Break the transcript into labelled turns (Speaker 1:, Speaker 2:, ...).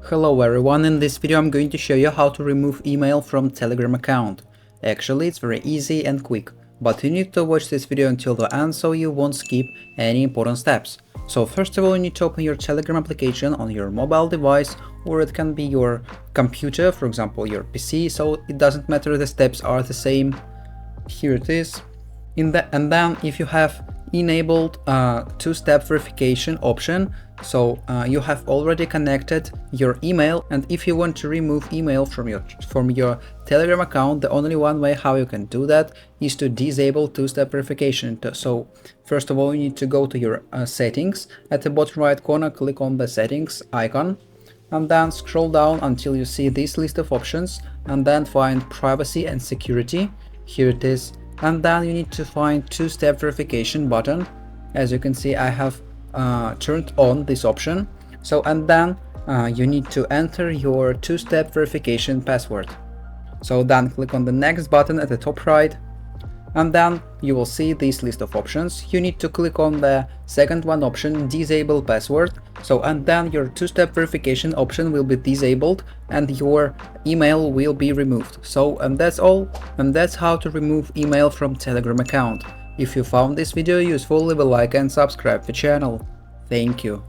Speaker 1: Hello everyone, in this video I'm going to show you how to remove email from Telegram account. Actually, it's very easy and quick, but you need to watch this video until the end so you won't skip any important steps. So first of all, you need to open your Telegram application on your mobile device, or it can be your computer, for example your PC, so it doesn't matter, the steps are the same. Here it is. And then if you have enabled two-step verification option, so you have already connected your email, and if you want to remove email from your Telegram account, the only one way how you can do that is to disable two-step verification. So first of all, you need to go to your settings. At the bottom right corner, click on the settings icon and then scroll down until you see this list of options, and then find privacy and security. Here it is. And then you need to find two-step verification button. As you can see, I have turned on this option. So and then you need to enter your two-step verification password. So then click on the next button at the top right, and then you will see this list of options. You need to click on the second one option, disable password. So and then your two-step verification option will be disabled and your email will be removed. So and that's all, and that's how to remove email from Telegram account. If you found this video useful, leave a like and subscribe the channel. Thank you.